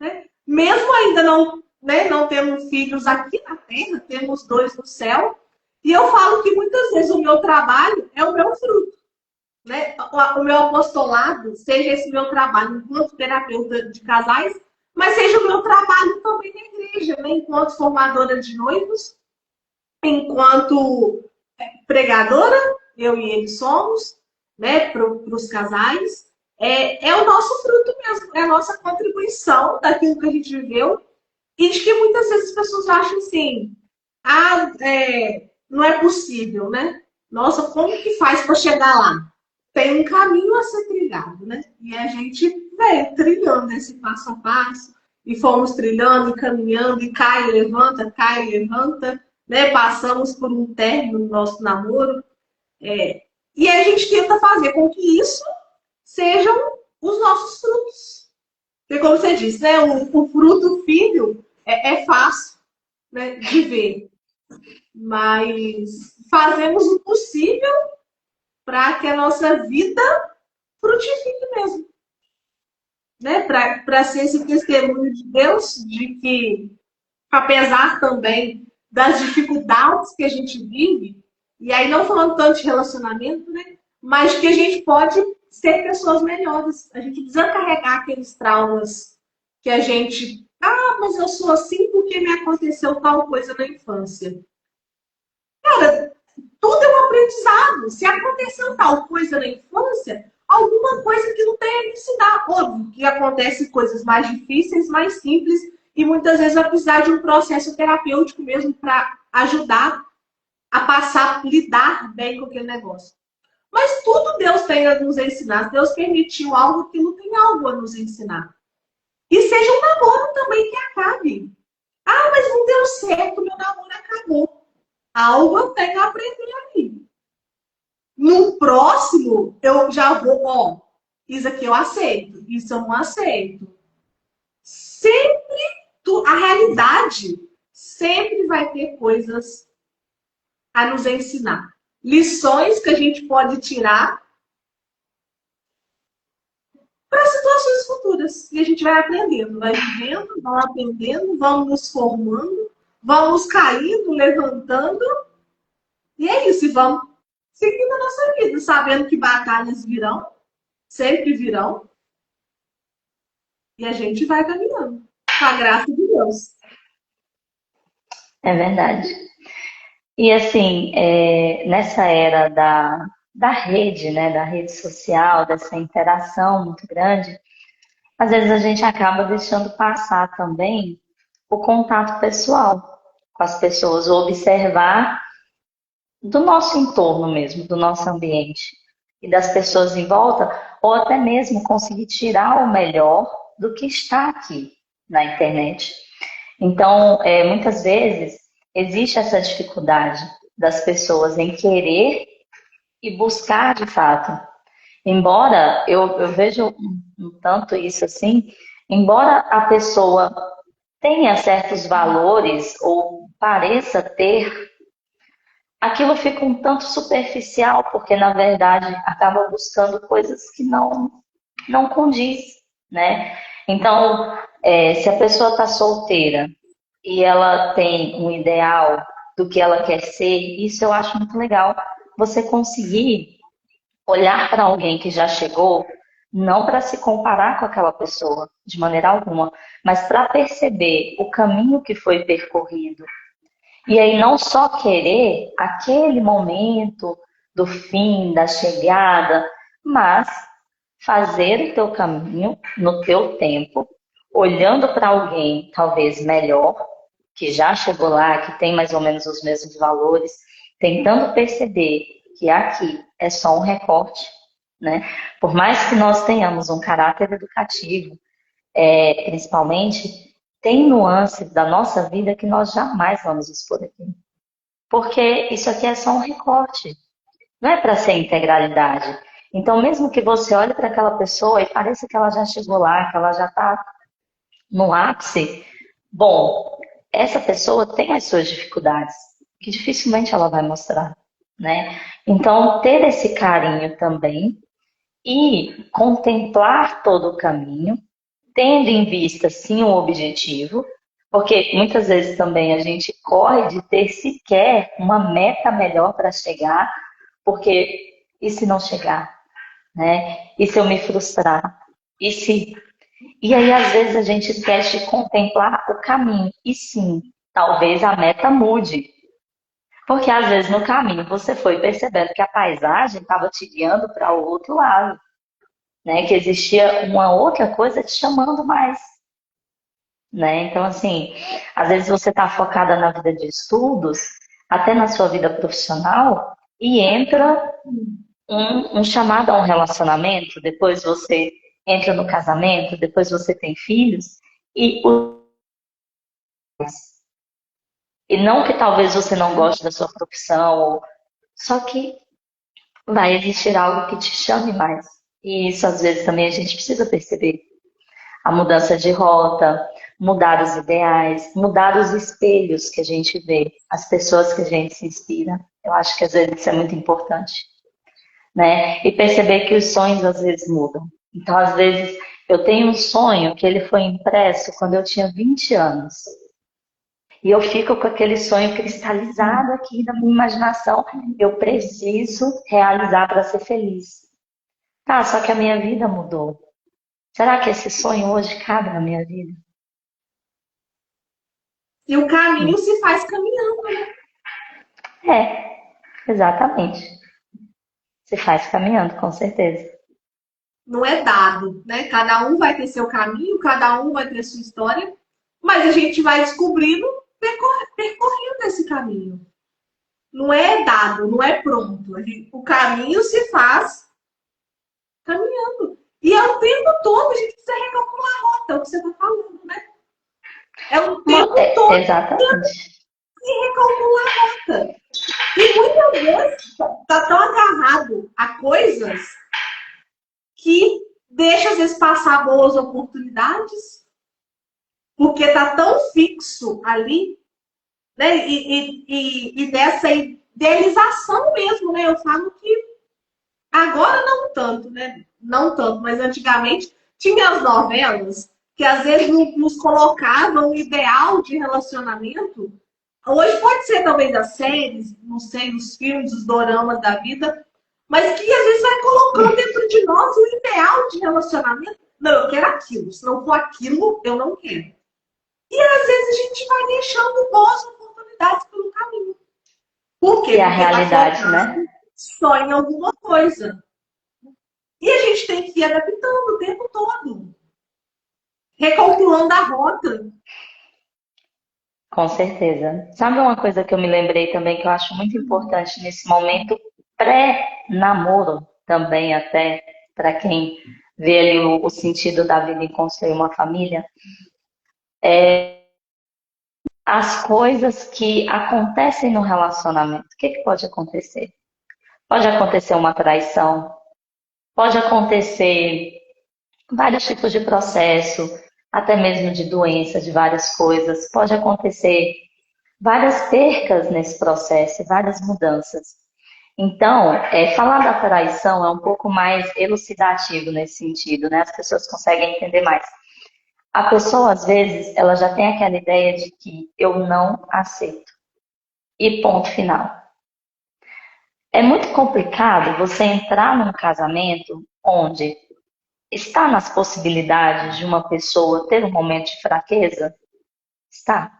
Né? Mesmo ainda não, né, não tendo filhos aqui na Terra, temos 2 no céu, e eu falo que muitas vezes o meu trabalho é o meu fruto. né? O meu apostolado, seja esse meu trabalho enquanto terapeuta de casais, mas seja o meu trabalho também na igreja, né? Enquanto formadora de noivos, enquanto pregadora, eu e ele somos, né, para os casais. É o nosso fruto mesmo, é a nossa contribuição daquilo que a gente viveu e de que muitas vezes as pessoas acham assim, não é possível, né? Nossa, como que faz para chegar lá? Tem um caminho a ser trilhado, né? E a gente veio trilhando esse passo a passo, e fomos trilhando, e caminhando, e cai e levanta, né? Passamos por um término no nosso namoro, e a gente tenta fazer com que isso sejam os nossos frutos. Porque, como você disse, né? O fruto filho é fácil, né, de ver, mas fazemos o possível para que a nossa vida frutifique mesmo, né? Para ser esse testemunho de Deus, de que, apesar também das dificuldades que a gente vive, e aí não falando tanto de relacionamento, né? Mas que a gente pode ser pessoas melhores. A gente precisa carregar aqueles traumas que a gente. Ah, mas eu sou assim porque me aconteceu tal coisa na infância. Cara, tudo é um aprendizado. Se aconteceu tal coisa na infância, alguma coisa que não tem a me ensinar. Óbvio que acontece coisas mais difíceis, mais simples, e muitas vezes vai precisar de um processo terapêutico mesmo para ajudar a passar, lidar bem com aquele negócio. Mas tudo Deus tem a nos ensinar. Deus permitiu algo que não tem algo a nos ensinar. E seja um namoro também que acabe. Ah, mas não deu certo, meu namoro acabou. Algo eu tenho a aprender ali. No próximo, eu já vou, ó, isso aqui eu aceito, isso eu não aceito. Sempre, a realidade sempre vai ter coisas a nos ensinar. Lições que a gente pode tirar para situações futuras. E a gente vai aprendendo, vai vivendo, vai aprendendo, vamos nos formando, vamos caindo, levantando. E é isso, e vamos seguindo a nossa vida, sabendo que batalhas virão, sempre virão, e a gente vai caminhando, com a graça de Deus. É verdade. E assim, nessa era da rede, né, da rede social, dessa interação muito grande, às vezes a gente acaba deixando passar também o contato pessoal com as pessoas, o observar do nosso entorno mesmo, do nosso ambiente e das pessoas em volta, ou até mesmo conseguir tirar o melhor do que está aqui na internet. Então, muitas vezes existe essa dificuldade das pessoas em querer e buscar de fato. Embora eu vejo um tanto isso assim, embora a pessoa tenha certos valores ou pareça ter, aquilo fica um tanto superficial, porque na verdade acaba buscando coisas que não condiz, né? Então, se a pessoa está solteira e ela tem um ideal do que ela quer ser, isso eu acho muito legal. Você conseguir olhar para alguém que já chegou, não para se comparar com aquela pessoa, de maneira alguma, mas para perceber o caminho que foi percorrido. E aí não só querer aquele momento do fim, da chegada, mas fazer o teu caminho no teu tempo, olhando para alguém talvez melhor, que já chegou lá, que tem mais ou menos os mesmos valores, tentando perceber que aqui é só um recorte, né? Por mais que nós tenhamos um caráter educativo, principalmente, tem nuances da nossa vida que nós jamais vamos expor aqui. Porque isso aqui é só um recorte, não é para ser integralidade. Então, mesmo que você olhe para aquela pessoa e pareça que ela já chegou lá, que ela já está no ápice, bom, essa pessoa tem as suas dificuldades, que dificilmente ela vai mostrar, né? Então, ter esse carinho também e contemplar todo o caminho, tendo em vista, sim, o objetivo, porque muitas vezes também a gente corre de ter sequer uma meta melhor para chegar, porque e se não chegar? né? E se eu me frustrar? E se... E aí, às vezes, a gente esquece de contemplar o caminho. E sim, talvez a meta mude. Porque às vezes no caminho você foi percebendo que a paisagem estava te guiando para o outro lado, né? Que existia uma outra coisa te chamando mais, né? Então, assim, às vezes você está focada na vida de estudos, até na sua vida profissional, e entra um chamado a um relacionamento, depois você entra no casamento, depois você tem filhos, e, e não que talvez você não goste da sua profissão, só que vai existir algo que te chame mais. E isso às vezes também a gente precisa perceber. A mudança de rota, mudar os ideais, mudar os espelhos que a gente vê, as pessoas que a gente se inspira. Eu acho que às vezes isso é muito importante, né? E perceber que os sonhos às vezes mudam. Então, às vezes, eu tenho um sonho que ele foi impresso quando eu tinha 20 anos. E eu fico com aquele sonho cristalizado aqui na minha imaginação. Eu preciso realizar para ser feliz. Tá, só que a minha vida mudou. Será que esse sonho hoje cabe na minha vida? E o caminho se faz caminhando, né? É, exatamente. Se faz caminhando, com certeza. Não é dado, né? Cada um vai ter seu caminho, cada um vai ter sua história, mas a gente vai descobrindo, percorrendo esse caminho. Não é dado, não é pronto. O caminho se faz caminhando. E é o tempo todo, a gente precisa recalcular a rota, é o que você está falando, né? É o tempo todo Exatamente. que recalcular a rota. E muitas vezes está tão agarrado a coisas que deixa às vezes passar boas oportunidades, porque está tão fixo ali, né? E dessa idealização mesmo, né? Eu falo que agora não tanto, né? Não tanto, mas antigamente tinha as novelas que às vezes nos colocavam um ideal de relacionamento. Hoje pode ser talvez as séries, não sei, os filmes, os doramas da vida, mas que às vezes vai colocando dentro de nós o ideal de relacionamento. Não, eu quero aquilo. Se não for aquilo, eu não quero. E às vezes a gente vai deixando boas oportunidades pelo caminho. Por quê? E a Porque está realidade, focado né? só em alguma coisa. E a gente tem que ir adaptando o tempo todo. Recalculando a rota. Com certeza. Sabe uma coisa que eu me lembrei também que eu acho muito importante nesse momento pré-namoro também até para quem vê ali o sentido da vida em construir uma família, as coisas que acontecem no relacionamento. O que que pode acontecer? Pode acontecer uma traição, pode acontecer vários tipos de processo, até mesmo de doença, de várias coisas. Pode acontecer várias percas nesse processo, várias mudanças. Então, falar da traição é um pouco mais elucidativo nesse sentido, né? As pessoas conseguem entender mais. A pessoa, às vezes, ela já tem aquela ideia de que eu não aceito. E ponto final. É muito complicado você entrar num casamento onde está nas possibilidades de uma pessoa ter um momento de fraqueza? Está.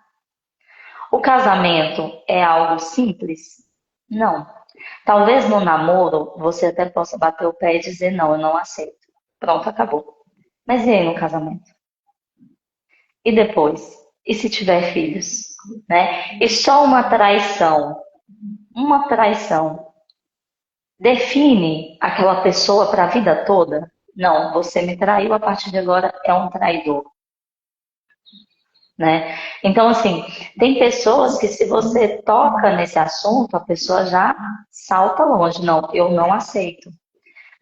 O casamento é algo simples? Não. Talvez no namoro você até possa bater o pé e dizer não, eu não aceito. Pronto, acabou. Mas e aí no casamento? E depois? E se tiver filhos? Né? E só uma traição, define aquela pessoa para a vida toda? Não, você me traiu, a partir de agora é um traidor. Né? Então, assim, tem pessoas que se você toca nesse assunto, a pessoa já salta longe. Não, eu não aceito.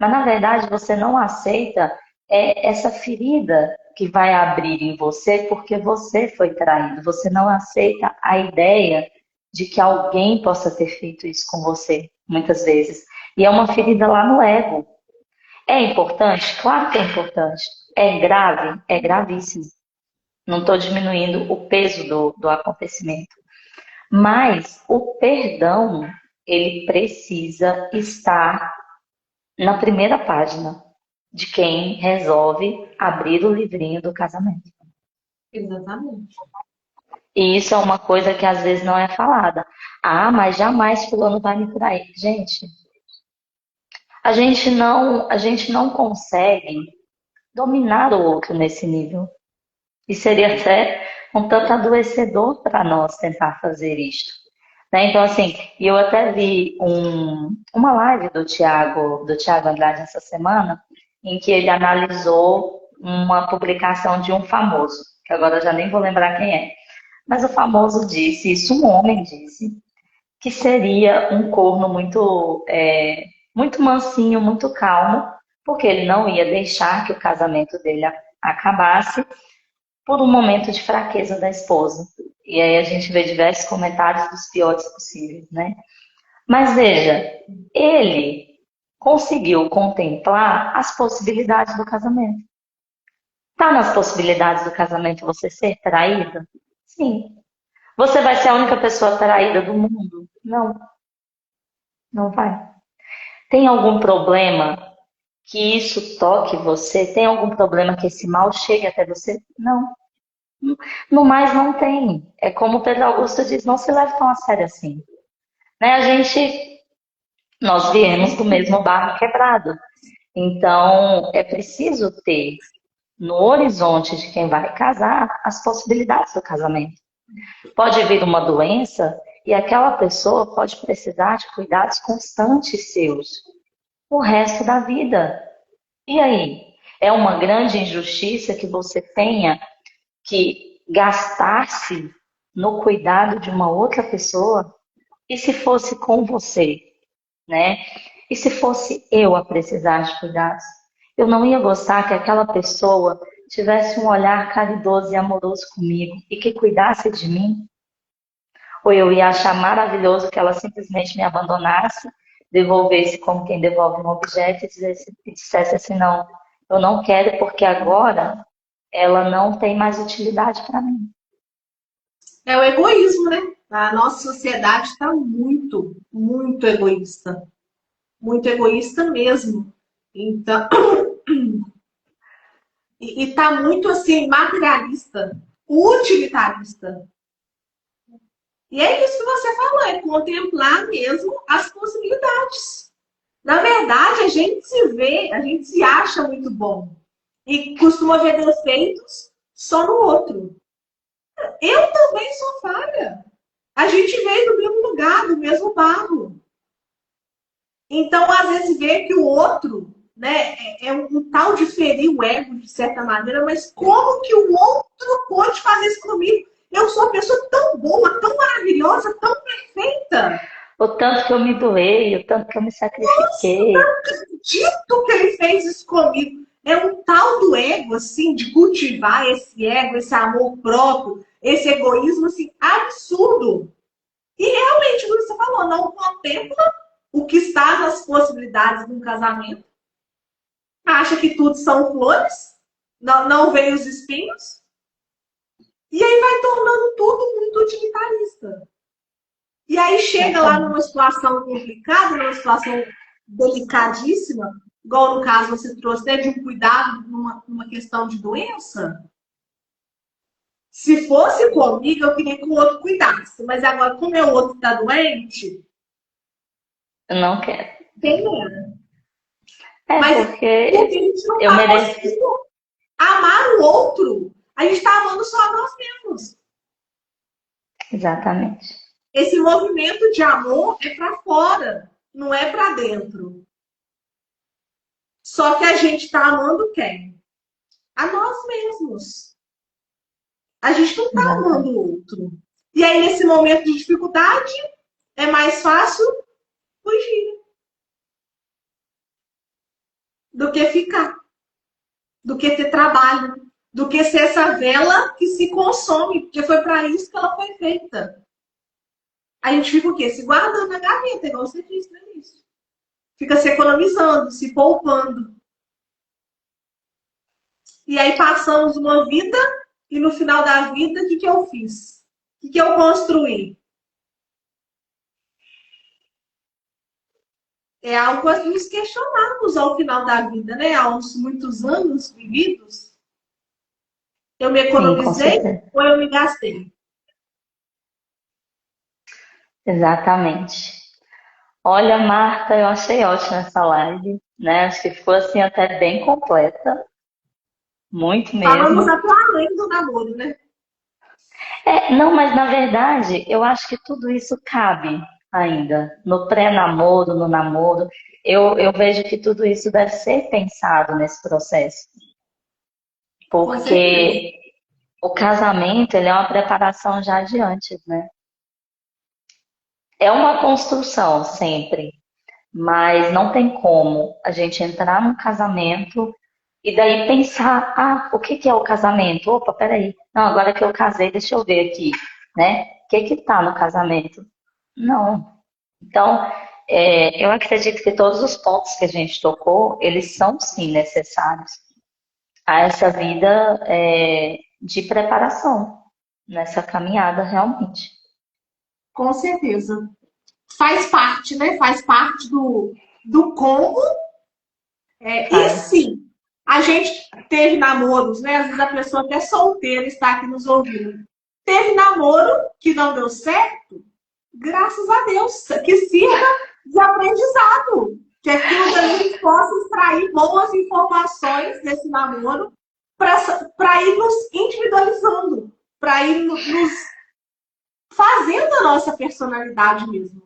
Mas, na verdade, você não aceita essa ferida que vai abrir em você porque você foi traído. Você não aceita a ideia de que alguém possa ter feito isso com você, muitas vezes. E é uma ferida lá no ego. É importante? Claro que é importante. É grave? É gravíssimo. Não estou diminuindo o peso do acontecimento. Mas o perdão, ele precisa estar na primeira página de quem resolve abrir o livrinho do casamento. Exatamente. E isso é uma coisa que às vezes não é falada. Ah, mas jamais fulano vai me trair. Gente, a gente não consegue dominar o outro nesse nível. E seria até um tanto adoecedor para nós tentar fazer isto. Né? Então, assim, eu até vi uma live do Tiago Andrade essa semana, em que ele analisou uma publicação de um famoso, que agora eu já nem vou lembrar quem é. Mas o famoso disse, isso um homem disse, que seria um corno muito mansinho, muito calmo, porque ele não ia deixar que o casamento dele acabasse por um momento de fraqueza da esposa. E aí a gente vê diversos comentários dos piores possíveis, né? Mas veja, ele conseguiu contemplar as possibilidades do casamento. Tá nas possibilidades do casamento você ser traída? Sim. Você vai ser a única pessoa traída do mundo? Não, não vai. Tem algum problema que isso toque você? Tem algum problema que esse mal chegue até você? Não. No mais, não tem. É como o Pedro Augusto diz, não se leve tão a sério assim. Né? Nós viemos do mesmo barro quebrado. Então, é preciso ter no horizonte de quem vai casar as possibilidades do casamento. Pode vir uma doença e aquela pessoa pode precisar de cuidados constantes seus o resto da vida. E aí? É uma grande injustiça que você tenha que gastar-se no cuidado de uma outra pessoa? E se fosse com você, né? E se fosse eu a precisar de cuidados? Eu não ia gostar que aquela pessoa tivesse um olhar caridoso e amoroso comigo e que cuidasse de mim? Ou eu ia achar maravilhoso que ela simplesmente me abandonasse, devolvesse como quem devolve um objeto e dissesse assim, não, eu não quero porque agora ela não tem mais utilidade para mim. É o egoísmo, né? A nossa sociedade está muito, muito egoísta. Muito egoísta mesmo. Então, e tá muito assim, materialista, utilitarista. E é isso que você falou, é contemplar mesmo as possibilidades. Na verdade, a gente se vê, a gente se acha muito bom. E costuma ver defeitos só no outro. Eu também sou falha. A gente veio do mesmo lugar, do mesmo barro. Então, às vezes, vê que o outro, né, é um tal de ferir o ego, de certa maneira, mas como que o outro pode fazer isso comigo? Eu sou uma pessoa tão boa, tão maravilhosa, tão perfeita. O tanto que eu me doei, o tanto que eu me Nossa, eu sacrifiquei. não acredito que ele fez isso comigo. É um tal do ego, assim, de cultivar esse ego, esse amor próprio, esse egoísmo, assim, absurdo. E realmente, como você falou, não contempla o que está nas possibilidades de um casamento. Acha que tudo são flores, não vê os espinhos, e aí vai tornando tudo muito utilitarista. E aí chega lá numa Exatamente. situação complicada, numa situação delicadíssima, igual no caso você trouxe, né, de um cuidado numa questão de doença. Se fosse comigo, eu queria que o outro cuidasse. Mas agora, como é o outro que está doente, Eu não quero. tem medo. É Mas o que a porque gente não eu está mereci. conseguindo amar o outro, a gente está amando só a nós mesmos. Exatamente. Esse movimento de amor é para fora, não é para dentro. Só que a gente está amando quem? A nós mesmos. A gente não está amando Exatamente. o outro. E aí, nesse momento de dificuldade, é mais fácil fugir do que ficar, do que ter trabalho, do que ser essa vela que se consome, porque foi para isso que ela foi feita. A gente fica o quê? Se guardando na gaveta, igual você disse no início. Fica se economizando, se poupando. E aí passamos uma vida e no final da vida, o que eu fiz? O que eu construí? é algo a nos questionarmos ao final da vida, né? Aos muitos anos vividos, eu me Sim, com economizei certeza. ou eu me gastei? Exatamente. Olha, Marta, eu achei ótima essa live, né? Acho que ficou assim até bem completa, muito Falamos mesmo. até além do namoro, né? Não, mas na verdade, eu acho que tudo isso cabe ainda no pré-namoro, no namoro. Eu vejo que tudo isso deve ser pensado nesse processo, Com certeza. porque o casamento, ele é uma preparação já de antes, né? É uma construção sempre, mas não tem como a gente entrar num casamento e daí pensar, o que que é o casamento? Opa, peraí. Não, agora que eu casei, deixa eu ver aqui, né? O que que tá no casamento? Não. Então, eu acredito que todos os pontos que a gente tocou, eles são sim necessários a essa vida de preparação, nessa caminhada realmente. Com certeza. Faz parte, né? Faz parte do como. E Faz. sim, a gente teve namoros, né? Às vezes a pessoa até solteira está aqui nos ouvindo. Teve namoro que não deu certo, graças a Deus, que sirva de aprendizado. Que aquilo dali a gente possa extrair boas informações desse namoro para ir nos individualizando, para ir nos fazendo a nossa personalidade mesmo.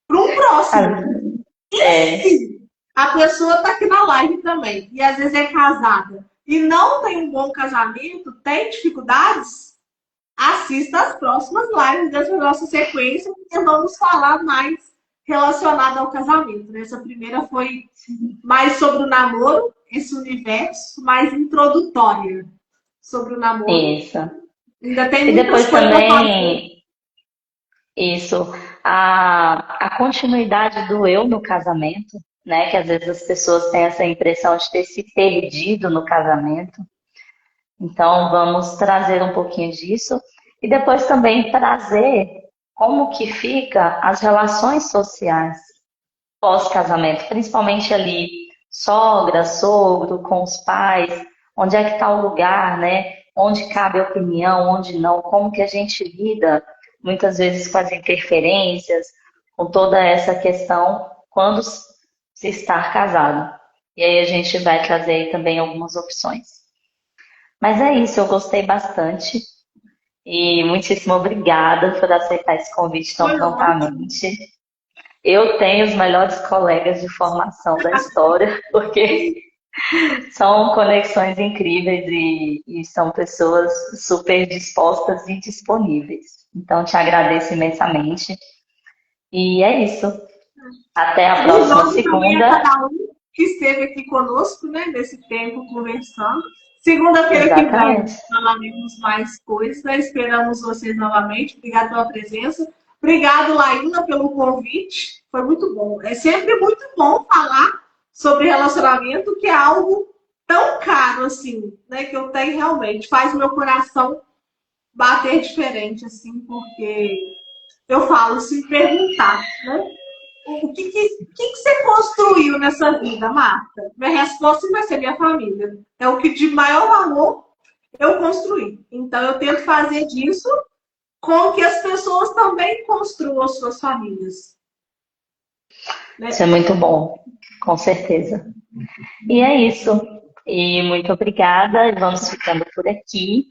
Para um próximo. É, Se a pessoa está aqui na live também e às vezes é casada e não tem um bom casamento, tem dificuldades, assista as próximas lives dessa nossa sequência, porque vamos falar mais relacionado ao casamento. Né? Essa primeira foi mais sobre o namoro, esse universo mais introdutória sobre o namoro. isso. Ainda tem E muitas depois coisas a fazer. também, isso, a continuidade do eu no casamento, né? Que às vezes as pessoas têm essa impressão de ter se perdido no casamento. Então, vamos trazer um pouquinho disso. E depois também trazer como que fica as relações sociais pós-casamento, principalmente ali sogra, sogro, com os pais, onde é que está o lugar, né? Onde cabe a opinião, onde não, como que a gente lida muitas vezes com as interferências, com toda essa questão quando se estar casado. E aí a gente vai trazer aí também algumas opções. Mas é isso, eu gostei bastante e muitíssimo obrigada por aceitar esse convite tão Foi ótimo. prontamente. Eu tenho os melhores colegas de formação da história, porque são conexões incríveis e são pessoas super dispostas e disponíveis. Então, te agradeço imensamente. E é isso. Até a próxima Obrigado também a segunda. cada um que esteve aqui conosco, né, nesse tempo conversando. Segunda-feira que vem Exatamente. falaremos mais coisas, né? Esperamos vocês novamente. Obrigada pela presença. Obrigado, Laína, pelo convite. Foi muito bom. É sempre muito bom falar sobre relacionamento, que é algo tão caro assim, né? Que eu tenho realmente. Faz meu coração bater diferente, assim, porque eu falo, se me perguntar, né? O que você construiu nessa vida, Marta? Minha resposta vai ser minha família. É o que de maior valor eu construí. Então, eu tento fazer disso com que as pessoas também construam as suas famílias. Isso Né? é muito bom, com certeza. E é isso. E muito obrigada. E vamos ficando por aqui.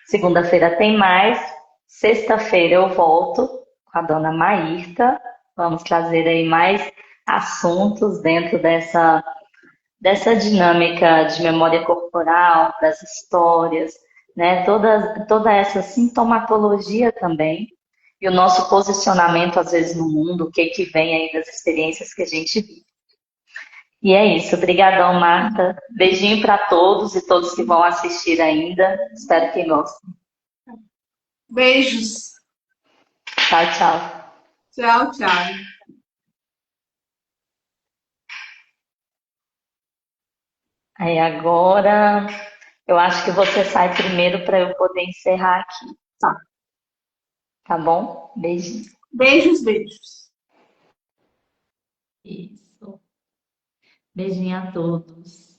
Segunda-feira tem mais. Sexta-feira eu volto com a dona Maírta. Vamos trazer aí mais assuntos dentro dessa dinâmica de memória corporal, das histórias, né? Toda essa sintomatologia também. E o nosso posicionamento, às vezes, no mundo, o que que vem aí das experiências que a gente vive. E é isso. Obrigadão, Marta. Beijinho para todos e todos que vão assistir ainda. Espero que gostem. Beijos. Tchau, tchau. Tchau, tchau. Aí agora, eu acho que você sai primeiro para eu poder encerrar aqui. Tá bom? Beijinho. Beijos, beijos. Isso. Beijinho a todos.